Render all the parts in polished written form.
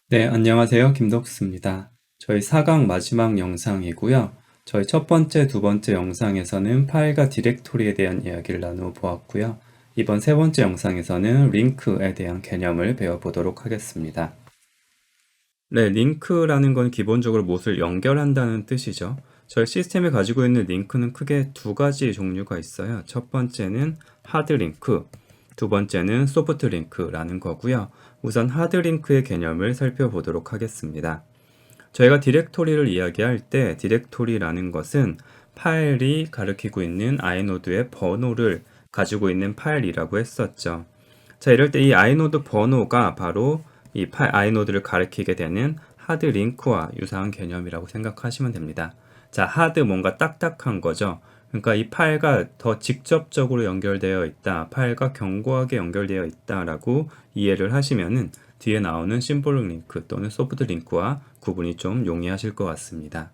네, 안녕하세요. 김덕수입니다. 저희 4강 마지막 영상이고요. 저희 첫 번째, 두 번째 영상에서는 파일과 디렉토리에 대한 이야기를 나누어 보았고요. 이번 세 번째 영상에서는 링크에 대한 개념을 배워보도록 하겠습니다. 네, 링크라는 건 기본적으로 무엇을 연결한다는 뜻이죠. 저희 시스템에 가지고 있는 링크는 크게 두 가지 종류가 있어요. 첫 번째는 하드 링크, 두 번째는 소프트 링크라는 거고요. 우선 하드 링크의 개념을 살펴보도록 하겠습니다. 저희가 디렉토리를 이야기할 때 디렉토리라는 것은 파일이 가리키고 있는 아이노드의 번호를 가지고 있는 파일이라고 했었죠. 자, 이럴 때 이 아이노드 번호가 바로 이 아이노드를 가리키게 되는 하드 링크와 유사한 개념이라고 생각하시면 됩니다. 자, 하드 뭔가 딱딱한 거죠. 그러니까 이 파일과 더 직접적으로 연결되어 있다, 파일과 견고하게 연결되어 있다라고 이해를 하시면은 뒤에 나오는 심볼릭 링크 또는 소프트 링크와 구분이 좀 용이하실 것 같습니다.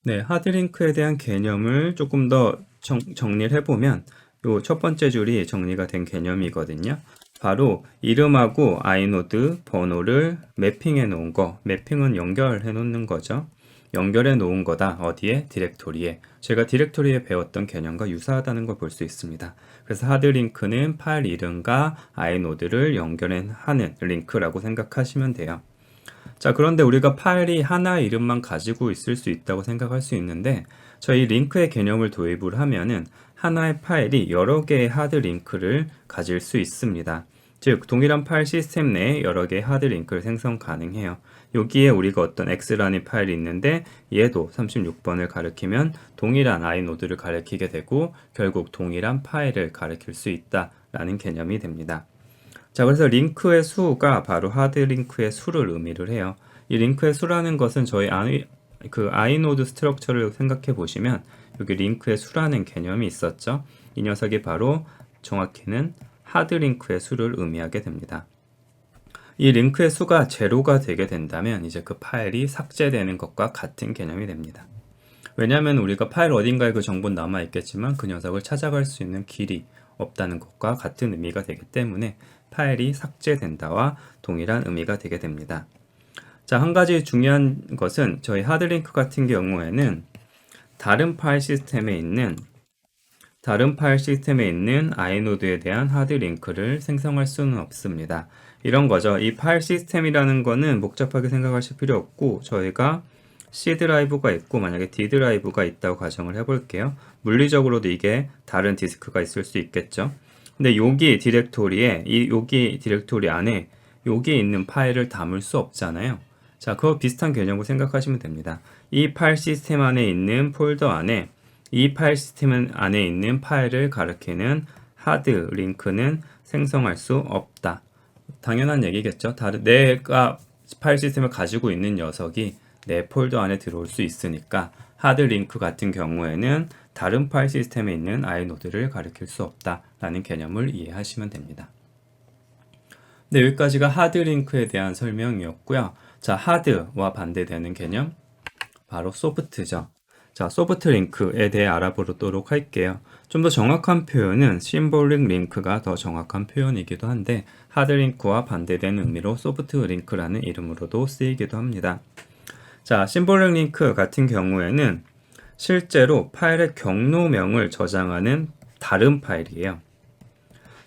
네, 하드 링크에 대한 개념을 조금 더 정리를 해보면 요 첫 번째 줄이 정리가 된 개념이거든요. 바로 이름하고 아이노드 번호를 매핑해 놓은 거, 매핑은 연결해 놓는 거죠. 연결해 놓은 거다. 어디에? 디렉토리에. 제가 디렉토리에 배웠던 개념과 유사하다는 걸 볼 수 있습니다. 그래서 하드 링크는 파일 이름과 아이노드를 연결하는 링크라고 생각하시면 돼요. 자, 그런데 우리가 파일이 하나의 이름만 가지고 있을 수 있다고 생각할 수 있는데 저희 링크의 개념을 도입을 하면은 하나의 파일이 여러 개의 하드 링크를 가질 수 있습니다. 즉, 동일한 파일 시스템 내에 여러 개의 하드 링크를 생성 가능해요. 여기에 우리가 어떤 X라는 파일이 있는데 얘도 36번을 가리키면 동일한 아이노드를 가리키게 되고 결국 동일한 파일을 가리킬 수 있다라는 개념이 됩니다. 자, 그래서 링크의 수가 바로 하드 링크의 수를 의미를 해요. 이 링크의 수라는 것은 저희 아이노드 스트럭처를 생각해 보시면 여기 링크의 수라는 개념이 있었죠. 이 녀석이 바로 정확히는 하드 링크의 수를 의미하게 됩니다. 이 링크의 수가 제로가 되게 된다면 이제 그 파일이 삭제되는 것과 같은 개념이 됩니다. 왜냐하면 우리가 파일 어딘가에 그 정보는 남아 있겠지만 그 녀석을 찾아갈 수 있는 길이 없다는 것과 같은 의미가 되기 때문에 파일이 삭제된다와 동일한 의미가 되게 됩니다. 자, 한 가지 중요한 것은 저희 하드링크 같은 경우에는 다른 파일 시스템에 있는 아이노드에 대한 하드링크를 생성할 수는 없습니다. 이런 거죠. 이 파일 시스템이라는 거는 복잡하게 생각하실 필요 없고 저희가 C 드라이브가 있고 만약에 D 드라이브가 있다고 가정을 해볼게요. 물리적으로도 이게 다른 디스크가 있을 수 있겠죠. 근데 여기 디렉토리 안에 여기 있는 파일을 담을 수 없잖아요. 자, 그거 비슷한 개념으로 생각하시면 됩니다. 이 파일 시스템 안에 있는 폴더 안에 이 파일 시스템 안에 있는 파일을 가리키는 하드 링크는 생성할 수 없다. 당연한 얘기겠죠. 내가 파일 시스템을 가지고 있는 녀석이 내 폴더 안에 들어올 수 있으니까 하드 링크 같은 경우에는 다른 파일 시스템에 있는 아이노드를 가리킬 수 없다라는 개념을 이해하시면 됩니다. 네, 여기까지가 하드 링크에 대한 설명이었고요. 자, 하드와 반대되는 개념 바로 소프트죠. 자, 소프트 링크에 대해 알아보도록 할게요. 좀 더 정확한 표현은 심볼릭 링크가 더 정확한 표현이기도 한데 하드 링크와 반대되는 의미로 소프트 링크라는 이름으로도 쓰이기도 합니다. 자, 심볼릭 링크 같은 경우에는 실제로 파일의 경로명을 저장하는 다른 파일이에요.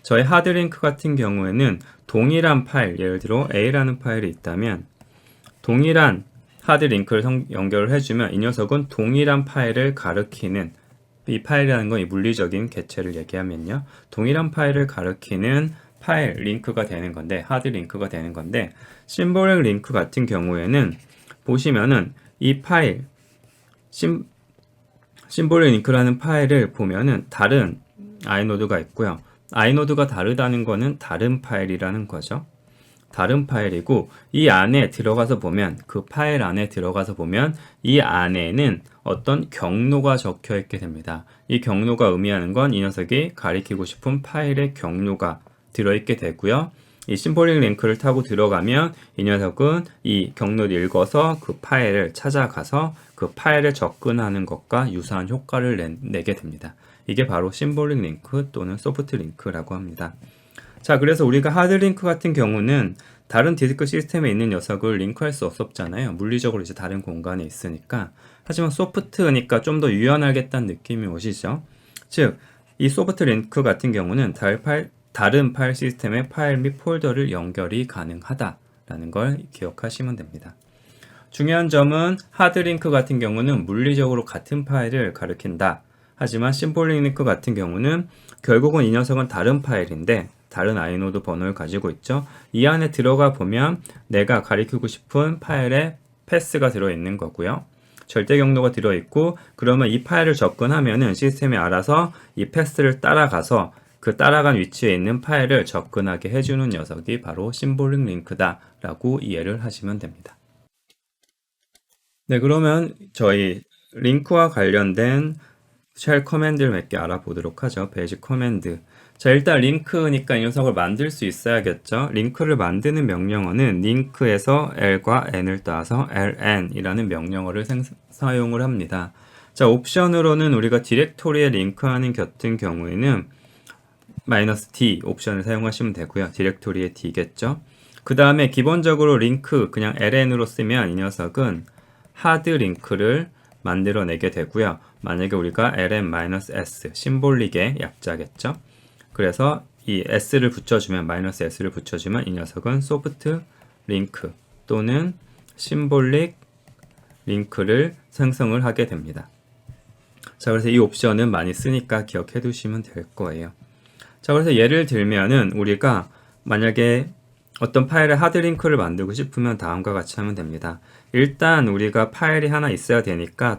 저희 하드 링크 같은 경우에는 동일한 파일, 예를 들어 A라는 파일이 있다면 동일한 하드 링크를 연결을 해주면 이 녀석은 동일한 파일을 가리키는 이 파일이라는 건 이 물리적인 개체를 얘기하면요. 동일한 파일을 가리키는 파일 링크가 되는 건데 하드 링크가 되는 건데 심볼릭 링크 같은 경우에는 보시면은 이 파일 심볼릭 링크라는 파일을 보면은 다른 아이노드가 있고요. 아이노드가 다르다는 거는 다른 파일이라는 거죠. 다른 파일이고 이 안에 들어가서 보면 그 파일 안에 들어가서 보면 이 안에는 어떤 경로가 적혀 있게 됩니다. 이 경로가 의미하는 건 이 녀석이 가리키고 싶은 파일의 경로가 들어있게 되고요. 이 심볼릭 링크를 타고 들어가면 이 녀석은 이 경로를 읽어서 그 파일을 찾아가서 그 파일에 접근하는 것과 유사한 효과를 내게 됩니다. 이게 바로 심볼릭 링크 또는 소프트 링크라고 합니다. 자, 그래서 우리가 하드 링크 같은 경우는 다른 디스크 시스템에 있는 녀석을 링크할 수 없었잖아요. 물리적으로 이제 다른 공간에 있으니까. 하지만 소프트니까 좀 더 유연하겠다는 느낌이 오시죠? 즉, 이 소프트 링크 같은 경우는 다른 파일 시스템의 파일 및 폴더를 연결이 가능하다라는 걸 기억하시면 됩니다. 중요한 점은 하드 링크 같은 경우는 물리적으로 같은 파일을 가리킨다. 하지만 심볼릭 링크 같은 경우는 결국은 이 녀석은 다른 파일인데 다른 아이노드 번호를 가지고 있죠. 이 안에 들어가 보면 내가 가리키고 싶은 파일에 패스가 들어있는 거고요. 절대 경로가 들어있고, 그러면 이 파일을 접근하면은 시스템이 알아서 이 패스를 따라가서 그 따라간 위치에 있는 파일을 접근하게 해주는 녀석이 바로 심볼릭 링크다 라고 이해를 하시면 됩니다. 네, 그러면 저희 링크와 관련된 쉘 커맨드를 몇 개 알아보도록 하죠. 베이직 커맨드. 자, 일단 링크니까 이 녀석을 만들 수 있어야겠죠. 링크를 만드는 명령어는 링크에서 L과 N을 따서 ln이라는 명령어를 사용을 합니다. 자, 옵션으로는 우리가 디렉토리에 링크하는 같은 경우에는 -d 옵션을 사용하시면 되고요. 디렉토리에 d겠죠. 그 다음에 기본적으로 링크 그냥 ln으로 쓰면 이 녀석은 하드 링크를 만들어내게 되고요. 만약에 우리가 ln-s 심볼릭의 약자겠죠. 그래서 이 s를 붙여주면 -s를 붙여주면 이 녀석은 소프트 링크 또는 심볼릭 링크를 생성을 하게 됩니다. 자, 그래서 이 옵션은 많이 쓰니까 기억해 두시면 될 거예요. 자, 그래서 예를 들면은 우리가 만약에 어떤 파일에 하드 링크를 만들고 싶으면 다음과 같이 하면 됩니다. 일단 우리가 파일이 하나 있어야 되니까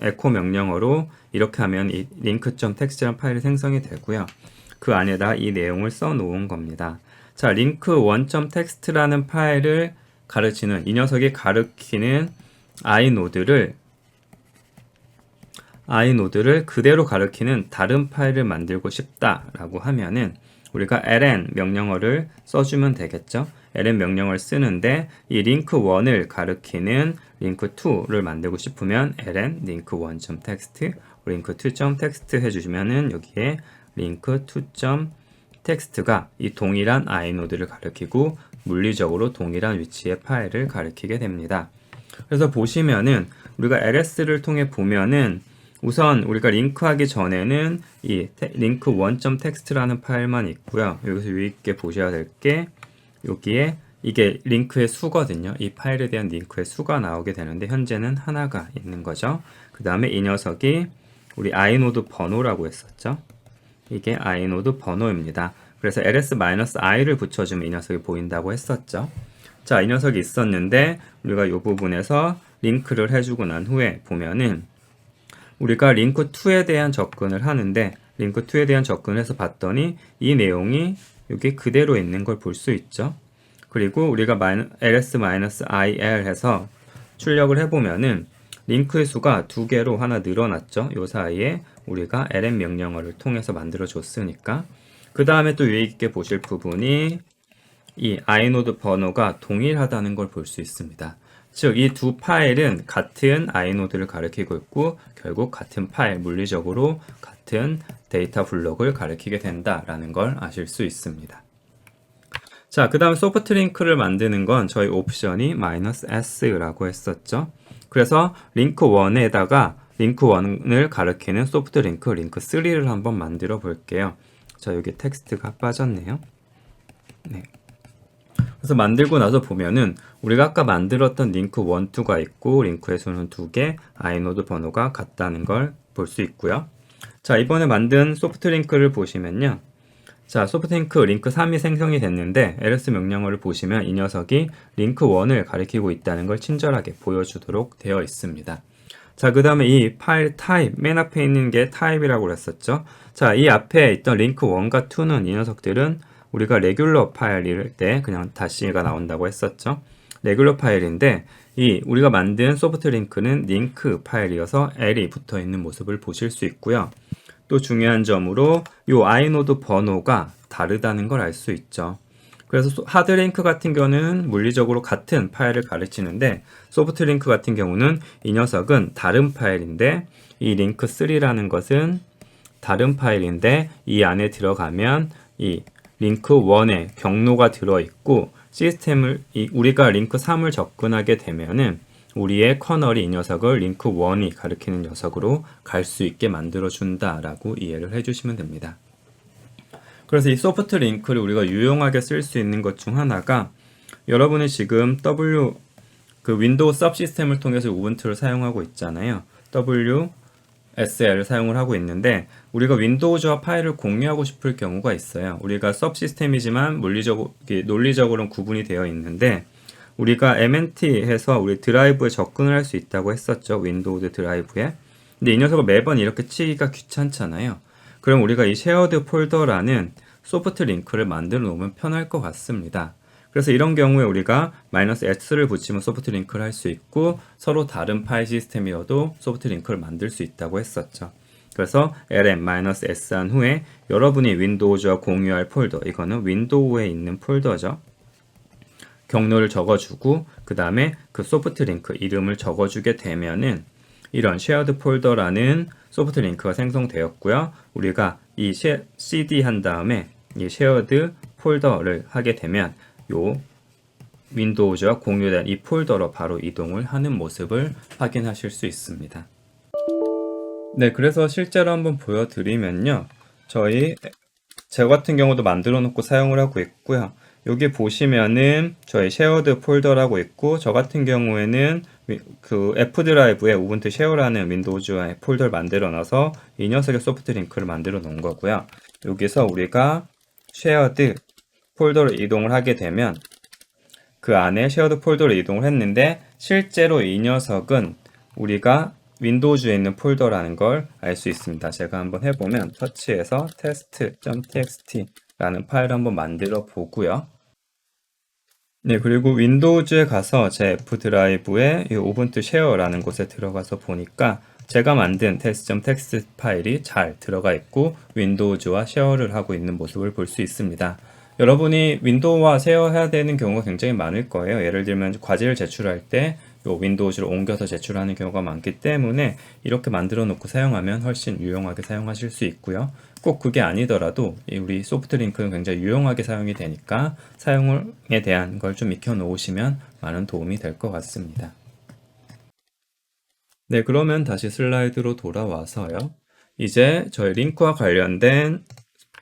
에코 명령어로 이렇게 하면 이 link.txt라는 파일이 생성이 되고요. 그 안에다 이 내용을 써 놓은 겁니다. 자, link1.txt라는 파일을 가르치는 이 녀석이 가르치는 아이노드를 그대로 가리키는 다른 파일을 만들고 싶다라고 하면은 우리가 ln 명령어를 써주면 되겠죠. ln 명령어를 쓰는데 이 link1을 가리키는 link2를 만들고 싶으면 ln link1.txt, link2.txt 해주시면은 여기에 link2.txt가 이 동일한 아이노드를 가리키고 물리적으로 동일한 위치의 파일을 가리키게 됩니다. 그래서 보시면은 우리가 ls를 통해 보면은 우선 우리가 링크하기 전에는 이 link1.txt라는 파일만 있고요. 여기서 유의 있게 보셔야 될 게 여기에 이게 링크의 수거든요. 이 파일에 대한 링크의 수가 나오게 되는데 현재는 하나가 있는 거죠. 그 다음에 이 녀석이 우리 아이노드 번호라고 했었죠. 이게 아이노드 번호입니다. 그래서 ls-i를 붙여주면 이 녀석이 보인다고 했었죠. 자, 이 녀석이 있었는데 우리가 이 부분에서 링크를 해주고 난 후에 보면은 우리가 link2에 대한 접근을 하는데 link2에 대한 접근을 해서 봤더니 이 내용이 여기 그대로 있는 걸 볼 수 있죠. 그리고 우리가 ls-il 해서 출력을 해보면은 링크의 수가 2개로 하나 늘어났죠. 요 사이에 우리가 ln 명령어를 통해서 만들어 줬으니까. 그 다음에 또 유의 있게 보실 부분이 이 아이노드 번호가 동일하다는 걸 볼 수 있습니다. 즉, 이 두 파일은 같은 아이노드를 가리키고 있고 결국 같은 파일, 물리적으로 같은 데이터 블록을 가리키게 된다라는 걸 아실 수 있습니다. 자, 그 다음 소프트 링크를 만드는 건 저희 옵션이 -s라고 했었죠. 그래서 link1에다가 link1을 가리키는 소프트 링크, link3를 한번 만들어 볼게요. 자, 여기 텍스트가 빠졌네요. 네. 그래서 만들고 나서 보면은 우리가 아까 만들었던 링크 1, 2가 있고 링크의 수는 2개, 아이노드 번호가 같다는 걸 볼 수 있고요. 자, 이번에 만든 소프트 링크를 보시면요. 자, 소프트 링크 3이 생성이 됐는데 ls 명령어를 보시면 이 녀석이 링크 1을 가리키고 있다는 걸 친절하게 보여주도록 되어 있습니다. 자, 그 다음에 이 파일 타입, 맨 앞에 있는 게 타입이라고 했었죠. 자, 이 앞에 있던 링크 1과 2는 이 녀석들은 우리가 레귤러 파일일 때 그냥 다시가 나온다고 했었죠. 레귤러 파일인데 이 우리가 만든 소프트 링크는 링크 파일이어서 L이 붙어 있는 모습을 보실 수 있고요. 또 중요한 점으로 이 아이노드 번호가 다르다는 걸 알 수 있죠. 그래서 하드 링크 같은 경우는 물리적으로 같은 파일을 가르치는데 소프트 링크 같은 경우는 이 녀석은 다른 파일인데 이 링크 3라는 것은 다른 파일인데 이 안에 들어가면 이 링크 1에 경로가 들어있고 시스템을 우리가 링크 3을 접근하게 되면은 우리의 커널이 이 녀석을 링크 1이 가리키는 녀석으로 갈 수 있게 만들어 준다라고 이해를 해주시면 됩니다. 그래서 이 소프트 링크를 우리가 유용하게 쓸 수 있는 것 중 하나가 여러분이 지금 그 윈도우 서브시스템을 통해서 우분투를 사용하고 있잖아요. WSL을 사용을 하고 있는데 우리가 윈도우즈와 파일을 공유하고 싶을 경우가 있어요. 우리가 서브시스템이지만 논리적으로는 구분이 되어 있는데 우리가 MNT 해서 우리 드라이브에 접근을 할 수 있다고 했었죠. 윈도우즈 드라이브에. 근데 이 녀석을 매번 이렇게 치기가 귀찮잖아요. 그럼 우리가 이 쉐어드 폴더라는 소프트 링크를 만들어 놓으면 편할 것 같습니다. 그래서 이런 경우에 우리가 -s를 붙이면 소프트 링크를 할 수 있고 서로 다른 파일 시스템이어도 소프트 링크를 만들 수 있다고 했었죠. 그래서 lm-s 한 후에 여러분이 윈도우즈와 공유할 폴더, 이거는 윈도우에 있는 폴더죠. 경로를 적어주고 그 다음에 그 소프트 링크 이름을 적어주게 되면은 이런 shared 폴더라는 소프트 링크가 생성되었고요. 우리가 이 cd 한 다음에 이 shared 폴더를 하게 되면 요 윈도우즈와 공유된 이 폴더로 바로 이동을 하는 모습을 확인하실 수 있습니다. 네, 그래서 실제로 한번 보여드리면요. 저 같은 경우도 만들어 놓고 사용을 하고 있고요. 여기 보시면은 저희 쉐어드 폴더라고 있고 저 같은 경우에는 그 F 드라이브에 우분투 쉐어라는 윈도우즈의 폴더를 만들어 놔서 이 녀석의 소프트 링크를 만들어 놓은 거고요. 여기서 우리가 쉐어드 폴더를 이동을 하게 되면 그 안에 쉐어드 폴더를 이동을 했는데 실제로 이 녀석은 우리가 윈도우즈에 있는 폴더라는 걸 알 수 있습니다. 제가 한번 해보면 터치해서 test.txt라는 파일을 한번 만들어 보고요. 네, 그리고 윈도우즈에 가서 제 F 드라이브에 이 우분투 쉐어라는 곳에 들어가서 보니까 제가 만든 test.txt 파일이 잘 들어가 있고 윈도우즈와 쉐어를 하고 있는 모습을 볼 수 있습니다. 여러분이 윈도우와 쉐어해야 되는 경우가 굉장히 많을 거예요. 예를 들면 과제를 제출할 때 윈도우즈를 옮겨서 제출하는 경우가 많기 때문에 이렇게 만들어 놓고 사용하면 훨씬 유용하게 사용하실 수 있고요. 꼭 그게 아니더라도 우리 소프트 링크는 굉장히 유용하게 사용이 되니까 사용에 대한 걸 좀 익혀 놓으시면 많은 도움이 될 것 같습니다. 네, 그러면 다시 슬라이드로 돌아와서요. 이제 저희 링크와 관련된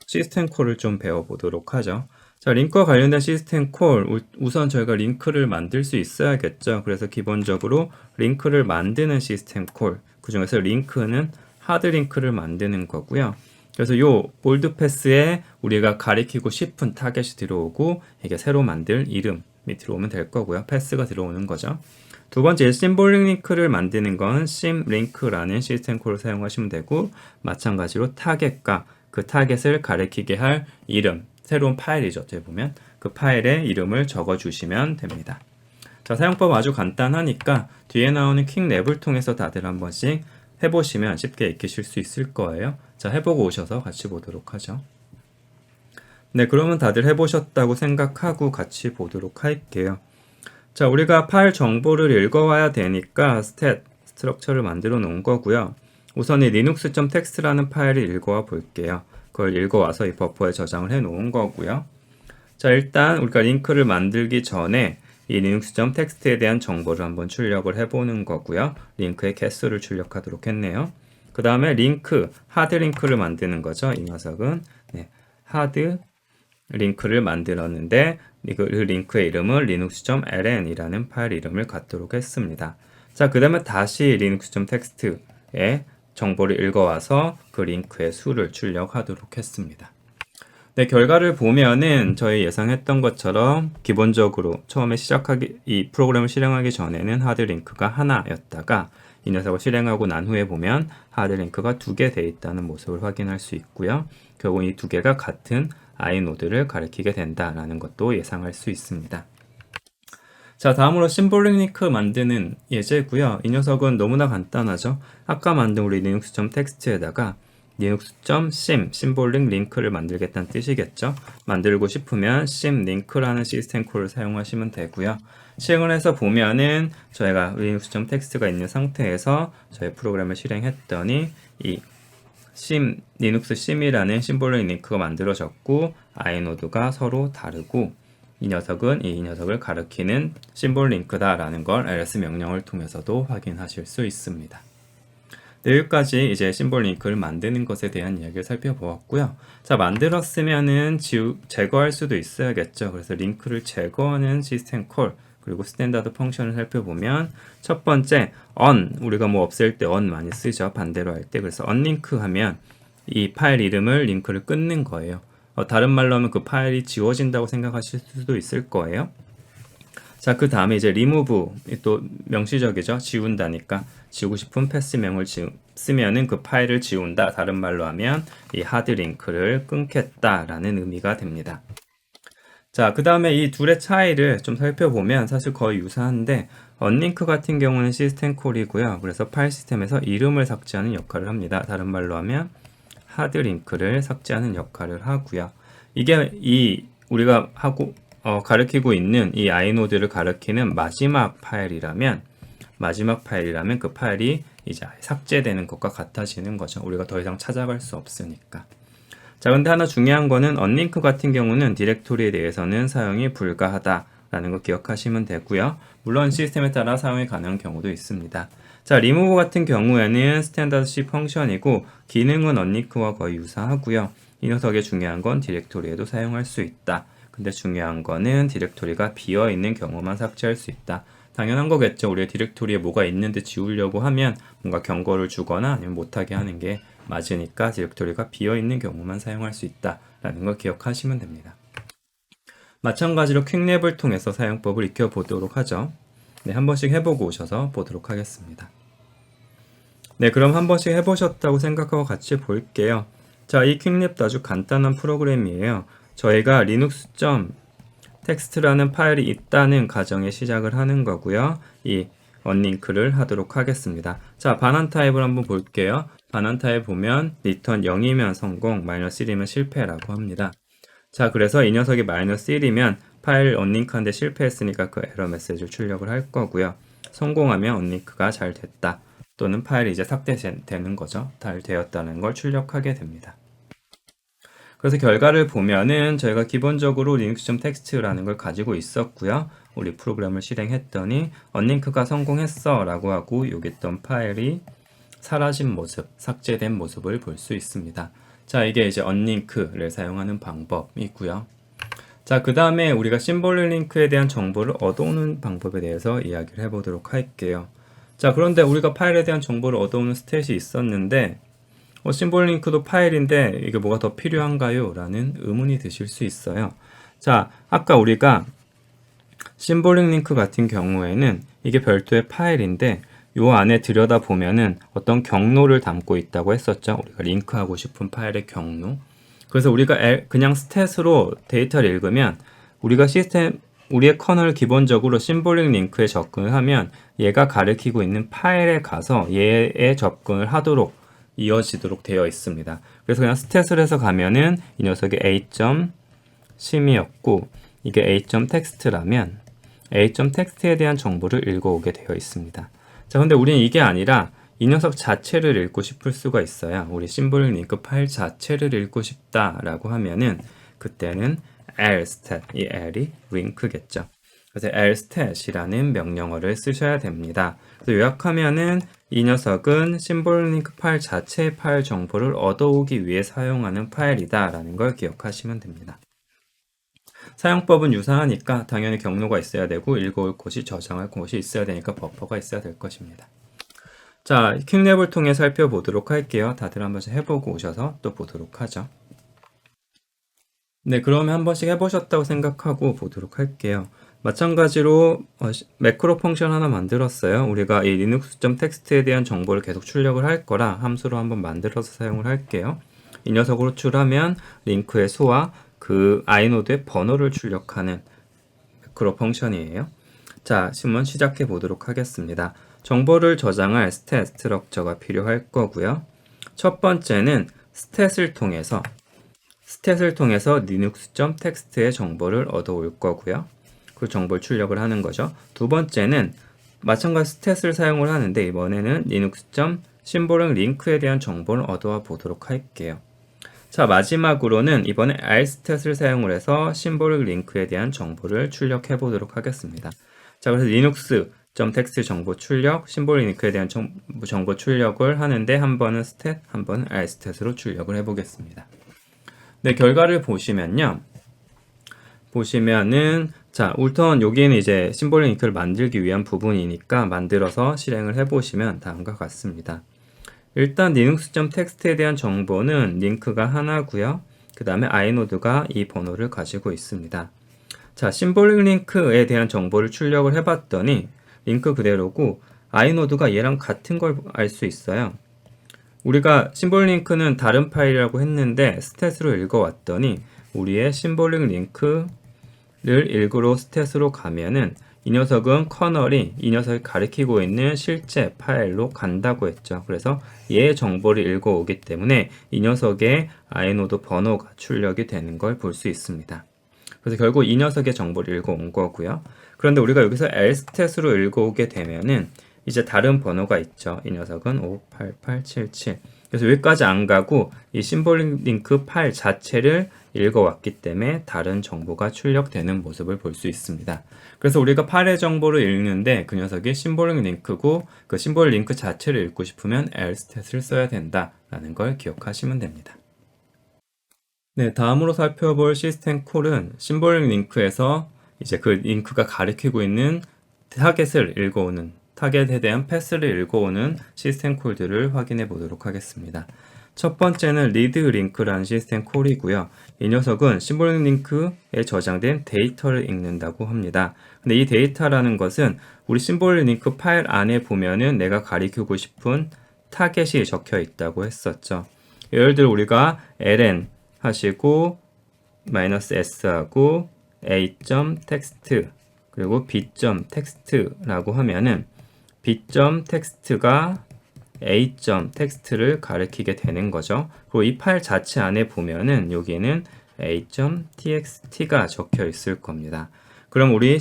시스템 콜을 좀 배워보도록 하죠. 자, 링크와 관련된 시스템 콜, 우선 저희가 링크를 만들 수 있어야겠죠. 그래서 기본적으로 링크를 만드는 시스템 콜, 그 중에서 링크는 하드 링크를 만드는 거고요. 그래서 요 볼드 패스에 우리가 가리키고 싶은 타겟이 들어오고 이게 새로 만들 이름이 들어오면 될 거고요. 패스가 들어오는 거죠. 두 번째, 심볼링 링크를 만드는 건 심링크라는 시스템 콜을 사용하시면 되고 마찬가지로 타겟과 그 타겟을 가리키게 할 이름, 새로운 파일이죠. 어떻게 보면 그 파일의 이름을 적어주시면 됩니다. 자, 사용법 아주 간단하니까 뒤에 나오는 퀵랩을 통해서 다들 한 번씩 해보시면 쉽게 익히실 수 있을 거예요. 자, 해보고 오셔서 같이 보도록 하죠. 네, 그러면 다들 해보셨다고 생각하고 같이 보도록 할게요. 자, 우리가 파일 정보를 읽어와야 되니까 스트럭처를 만들어 놓은 거고요. 우선 이 linux.txt라는 파일을 읽어와 볼게요. 그걸 읽어와서 이 버퍼에 저장을 해 놓은 거고요. 자, 일단 우리가 링크를 만들기 전에 이 linux.txt에 대한 정보를 한번 출력을 해보는 거고요. 링크의 개수를 출력하도록 했네요. 그 다음에 링크, 하드 링크를 만드는 거죠. 이 녀석은 하드 링크를 만들었는데 그 링크의 이름은 linux.ln이라는 파일 이름을 갖도록 했습니다. 자, 그 다음에 다시 linux.txt에 정보를 읽어와서 그 링크의 수를 출력하도록 했습니다. 네, 결과를 보면은 저희 예상했던 것처럼 기본적으로 처음에 이 프로그램을 실행하기 전에는 하드 링크가 하나였다가 이 녀석을 실행하고 난 후에 보면 하드 링크가 2개 돼 있다는 모습을 확인할 수 있고요. 결국 이 2개가 같은 아이노드를 가리키게 된다라는 것도 예상할 수 있습니다. 자, 다음으로 심볼링 링크 만드는 예제고요. 이 녀석은 너무나 간단하죠. 아까 만든 우리 linux.txt에다가 linux.sim, 심볼링 링크를 만들겠다는 뜻이겠죠. 만들고 싶으면 simlink라는 시스템 콜을 사용하시면 되고요. 실행을 해서 보면은 저희가 linux.txt가 있는 상태에서 저희 프로그램을 실행했더니 이 linux sim이라는 심볼링 링크가 만들어졌고 아이노드가 서로 다르고 이 녀석은 이 녀석을 가리키는 심볼 링크다라는 걸 ls 명령을 통해서도 확인하실 수 있습니다. 네, 여기까지 이제 심볼 링크를 만드는 것에 대한 이야기를 살펴보았고요. 자, 만들었으면은 제거할 수도 있어야겠죠. 그래서 링크를 제거하는 시스템 콜 그리고 스탠다드 펑션을 살펴보면 첫 번째 우리가 뭐 없앨 때 많이 쓰죠. 반대로 할 때. 그래서 unlink 하면 이 파일 이름을 링크를 끊는 거예요. 다른 말로 하면 그 파일이 지워진다고 생각하실 수도 있을 거예요. 자, 그 다음에 이제 remove, 또 명시적이죠. 지운다니까. 지우고 싶은 패스명을 쓰면은 그 파일을 지운다. 다른 말로 하면 이 하드 링크를 끊겠다라는 의미가 됩니다. 자, 그 다음에 이 둘의 차이를 좀 살펴보면 사실 거의 유사한데 unlink 같은 경우는 시스템 콜이고요. 그래서 파일 시스템에서 이름을 삭제하는 역할을 합니다. 다른 말로 하면 하드 링크를 삭제하는 역할을 하고요. 이게 우리가 가리키고 있는 이 아이노드를 가리키는 마지막 파일이라면 그 파일이 이제 삭제되는 것과 같아지는 거죠. 우리가 더 이상 찾아갈 수 없으니까. 자, 근데 하나 중요한 거는 unlink 같은 경우는 디렉토리에 대해서는 사용이 불가하다라는 거 기억하시면 되고요. 물론 시스템에 따라 사용이 가능한 경우도 있습니다. 자, remove 같은 경우에는 스탠다드 C 펑션이고 기능은 unlink와 거의 유사하고요. 이 녀석의 중요한 건 디렉토리에도 사용할 수 있다. 근데 중요한 거는 디렉토리가 비어있는 경우만 삭제할 수 있다. 당연한 거겠죠. 우리가 디렉토리에 뭐가 있는데 지우려고 하면 뭔가 경고를 주거나 아니면 못하게 하는 게 맞으니까 디렉토리가 비어있는 경우만 사용할 수 있다라는 걸 기억하시면 됩니다. 마찬가지로 퀵랩을 통해서 사용법을 익혀보도록 하죠. 네, 한 번씩 해보고 오셔서 보도록 하겠습니다. 네, 그럼 한 번씩 해보셨다고 생각하고 같이 볼게요. 자, 이 퀵랩도 아주 간단한 프로그램이에요. 저희가 linux.txt라는 파일이 있다는 가정에 시작을 하는 거고요. 이 unlink를 하도록 하겠습니다. 자, 반환 타입을 한번 볼게요. 반환 타입 보면 return 0이면 성공, -1이면 실패라고 합니다. 자, 그래서 이 녀석이 -1이면 파일 unlink하는데 실패했으니까 그 에러 메시지를 출력을 할 거고요. 성공하면 unlink가 잘 됐다. 또는 파일이 이제 삭제되는 거죠. 잘 되었다는 걸 출력하게 됩니다. 그래서 결과를 보면은 저희가 기본적으로 linux.txt라는 걸 가지고 있었고요. 우리 프로그램을 실행했더니 unlink가 성공했어 라고 하고 여기 있던 파일이 사라진 모습, 삭제된 모습을 볼 수 있습니다. 자, 이게 이제 unlink를 사용하는 방법이고요. 자, 그 다음에 우리가 심볼 링크에 대한 정보를 얻어오는 방법에 대해서 이야기를 해보도록 할게요. 자, 그런데 우리가 파일에 대한 정보를 얻어오는 스탯이 있었는데 심볼 링크도 파일인데 이게 뭐가 더 필요한가요? 라는 의문이 드실 수 있어요. 자, 아까 우리가 심볼링 링크 같은 경우에는 이게 별도의 파일인데 요 안에 들여다보면은 어떤 경로를 담고 있다고 했었죠. 우리가 링크하고 싶은 파일의 경로. 그래서 우리가 그냥 스탯으로 데이터를 읽으면 우리의 커널을 기본적으로 심볼링 링크에 접근을 하면 얘가 가리키고 있는 파일에 가서 얘에 접근을 하도록 이어지도록 되어 있습니다. 그래서 그냥 스탯을 해서 가면은 이 녀석이 a.sim이었고 이게 a.text라면 a.text에 대한 정보를 읽어오게 되어 있습니다. 자, 근데 우리는 이게 아니라 이 녀석 자체를 읽고 싶을 수가 있어요. 우리 심볼 링크 파일 자체를 읽고 싶다라고 하면은 그때는 lstat, 이 l이 링크겠죠. 그래서 lstat이라는 명령어를 쓰셔야 됩니다. 그래서 요약하면은 이 녀석은 심볼 링크 파일 자체의 파일 정보를 얻어오기 위해 사용하는 파일이다 라는 걸 기억하시면 됩니다. 사용법은 유사하니까 당연히 경로가 있어야 되고 읽어올 곳이 저장할 곳이 있어야 되니까 버퍼가 있어야 될 것입니다. 자, 퀵랩을 통해 살펴보도록 할게요. 다들 한 번씩 해보고 오셔서 또 보도록 하죠. 네, 그러면 한 번씩 해보셨다고 생각하고 보도록 할게요. 마찬가지로 매크로 펑션 하나 만들었어요. 우리가 이 linux.txt에 대한 정보를 계속 출력을 할 거라 함수로 한번 만들어서 사용을 할게요. 이 녀석으로 출하면 링크의 수와 그 아이노드의 번호를 출력하는 매크로 펑션이에요. 자, 한번 시작해 보도록 하겠습니다. 정보를 저장할 stat 스트럭처가 필요할 거고요. 첫 번째는 stat을 통해서 linux.txt의 정보를 얻어올 거고요. 그 정보를 출력을 하는 거죠. 두 번째는 마찬가지 스탯을 사용을 하는데 이번에는 linux.symbol링크에 대한 정보를 얻어와 보도록 할게요. 자, 마지막으로는 이번에 r스탯을 사용을 해서 심볼릭 링크에 대한 정보를 출력해 보도록 하겠습니다. 자, 그래서 linux.txt 정보 출력, 심볼릭 링크에 대한 정보 출력을 하는데 한 번은 stat, 한 번은 r스탯으로 출력을 해 보겠습니다. 네, 결과를 보시면요. 자, 우선 여기는 이제 심볼릭 링크를 만들기 위한 부분이니까 만들어서 실행을 해보시면 다음과 같습니다. 일단 linux.txt에 대한 정보는 링크가 하나고요. 그 다음에 i노드가 이 번호를 가지고 있습니다. 자, 심볼릭 링크에 대한 정보를 출력을 해봤더니 링크 그대로고 i노드가 얘랑 같은 걸 알 수 있어요. 우리가 심볼릭 링크는 다른 파일이라고 했는데 스탯으로 읽어왔더니 우리의 심볼릭 링크를 읽으러 스탯으로 가면은 이 녀석은 커널이 이 녀석이 가리키고 있는 실제 파일로 간다고 했죠. 그래서 얘의 정보를 읽어오기 때문에 이 녀석의 i노드 번호가 출력이 되는 걸 볼 수 있습니다. 그래서 결국 이 녀석의 정보를 읽어온 거고요. 그런데 우리가 여기서 l스탯으로 읽어오게 되면은 이제 다른 번호가 있죠. 이 녀석은 58877. 그래서 여기까지 안 가고 이 심볼릭 링크 파일 자체를 읽어왔기 때문에 다른 정보가 출력되는 모습을 볼 수 있습니다. 그래서 우리가 파일의 정보를 읽는데 그 녀석이 심볼릭 링크고 그 심볼릭 링크 자체를 읽고 싶으면 l스탯을 써야 된다라는 걸 기억하시면 됩니다. 네, 다음으로 살펴볼 시스템 콜은 심볼릭 링크에서 이제 그 링크가 가리키고 있는 타겟을 읽어오는 타겟에 대한 패스를 읽어오는 시스템 콜들을 확인해 보도록 하겠습니다. 첫 번째는 read link라는 시스템 콜이고요. 이 녀석은 심볼릭 링크에 저장된 데이터를 읽는다고 합니다. 근데 이 데이터라는 것은 우리 심볼릭 링크 파일 안에 보면은 내가 가리키고 싶은 타겟이 적혀 있다고 했었죠. 예를 들어 우리가 ln 하시고 -s 하고 a.text 그리고 b.text라고 하면은 b.text가 a.text를 가리키게 되는 거죠. 그리고 이 파일 자체 안에 보면은 여기에는 a.txt가 적혀 있을 겁니다. 그럼 우리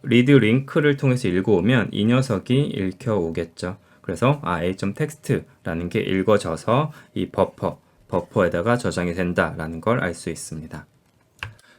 read link를 통해서 읽어오면 이 녀석이 읽혀오겠죠. 그래서 a.text라는 게 읽어져서 이 버퍼에다가 저장이 된다라는 걸 알 수 있습니다.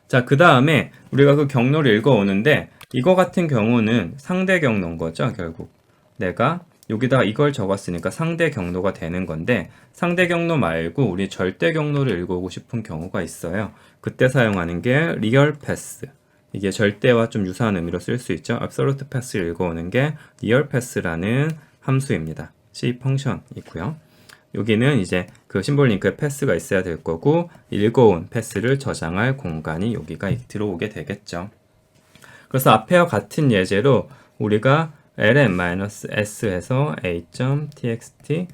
자, 그 다음에 우리가 그 경로를 읽어오는데 이거 같은 경우는 상대 경로인 거죠. 결국 내가 여기다가 이걸 적었으니까 상대 경로가 되는 건데 상대 경로 말고 우리 절대 경로를 읽어오고 싶은 경우가 있어요. 그때 사용하는 게 real path. 이게 절대와 좀 유사한 의미로 쓸 수 있죠. absolute path를 읽어오는 게 real path라는 함수입니다. C 펑션이고요. 여기는 이제 그 심볼 링크에 패스가 있어야 될 거고 읽어온 패스를 저장할 공간이 여기가 들어오게 되겠죠. 그래서 앞에와 같은 예제로 우리가 ln-s 해서 a.txt,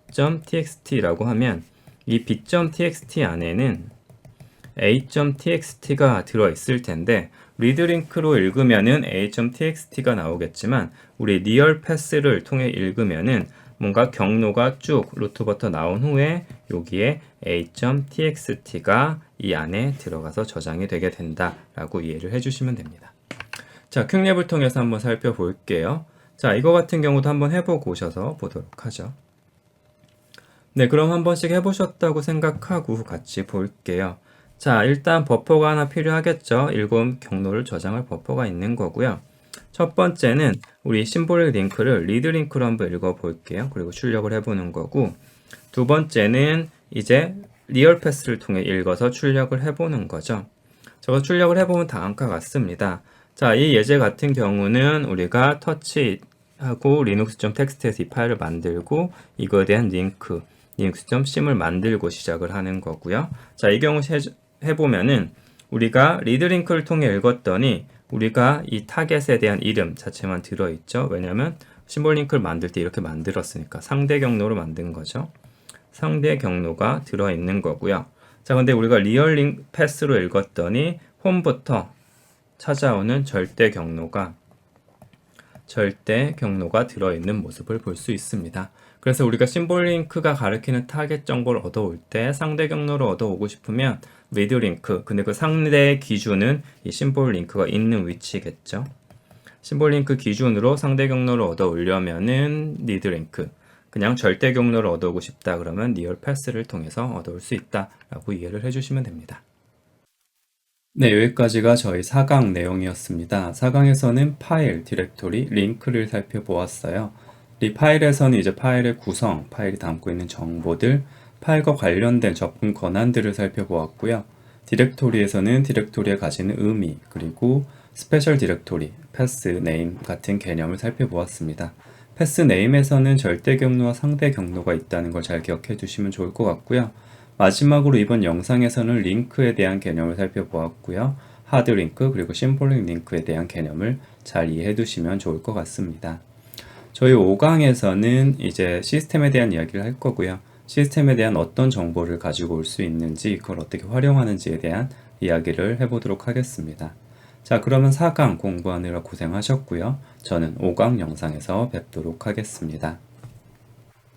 b.txt라고 하면 이 b.txt 안에는 a.txt가 들어있을 텐데 리드 링크로 읽으면은 a.txt가 나오겠지만 우리 리얼 패스를 통해 읽으면은 뭔가 경로가 쭉 루트부터 나온 후에 여기에 a.txt가 이 안에 들어가서 저장이 되게 된다라고 이해를 해주시면 됩니다. 자, 퀵랩을 통해서 한번 살펴볼게요. 자, 이거 같은 경우도 한번 해보고 오셔서 보도록 하죠. 네, 그럼 한 번씩 해보셨다고 생각하고 같이 볼게요. 자, 일단 버퍼가 하나 필요하겠죠. 읽음 경로를 저장할 버퍼가 있는 거고요. 첫 번째는 우리 심볼릭 링크를 리드 링크로 한번 읽어볼게요. 그리고 출력을 해보는 거고 두 번째는 이제 리얼 패스를 통해 읽어서 출력을 해보는 거죠. 저거 출력을 해보면 다음과 같습니다. 자, 이 예제 같은 경우는 우리가 터치하고 linux.txt에서 이 파일을 만들고 이거에 대한 링크 linux.sim을 만들고 시작을 하는 거고요. 자, 이 경우 해보면은 우리가 리드 링크를 통해 읽었더니 우리가 이 타겟에 대한 이름 자체만 들어있죠. 왜냐면 심볼 링크를 만들 때 이렇게 만들었으니까 상대 경로로 만든 거죠. 상대 경로가 들어있는 거고요. 자, 근데 우리가 리얼 링크 패스로 읽었더니 홈부터 찾아오는 절대 경로가 들어있는 모습을 볼 수 있습니다. 그래서 우리가 심볼 링크가 가리키는 타겟 정보를 얻어올 때 상대 경로를 얻어오고 싶으면 리드 링크, 근데 그 상대 기준은 이 심볼 링크가 있는 위치겠죠. 심볼 링크 기준으로 상대 경로를 얻어오려면은 리드 링크, 그냥 절대 경로를 얻어오고 싶다 그러면 near pass를 통해서 얻어올 수 있다 라고 이해를 해주시면 됩니다. 네, 여기까지가 저희 4강 내용이었습니다. 4강에서는 파일, 디렉토리, 링크를 살펴보았어요. 이 파일에서는 이제 파일의 구성, 파일이 담고 있는 정보들, 파일과 관련된 접근 권한들을 살펴보았고요. 디렉토리에서는 디렉토리에 가지는 의미, 그리고 스페셜 디렉토리, 패스 네임 같은 개념을 살펴보았습니다. 패스 네임에서는 절대 경로와 상대 경로가 있다는 걸 잘 기억해 두시면 좋을 것 같고요. 마지막으로 이번 영상에서는 링크에 대한 개념을 살펴보았고요. 하드 링크 그리고 심볼릭 링크에 대한 개념을 잘 이해해 두시면 좋을 것 같습니다. 저희 5강에서는 이제 시스템에 대한 이야기를 할 거고요. 시스템에 대한 어떤 정보를 가지고 올 수 있는지, 그걸 어떻게 활용하는지에 대한 이야기를 해보도록 하겠습니다. 자, 그러면 4강 공부하느라 고생하셨고요. 저는 5강 영상에서 뵙도록 하겠습니다.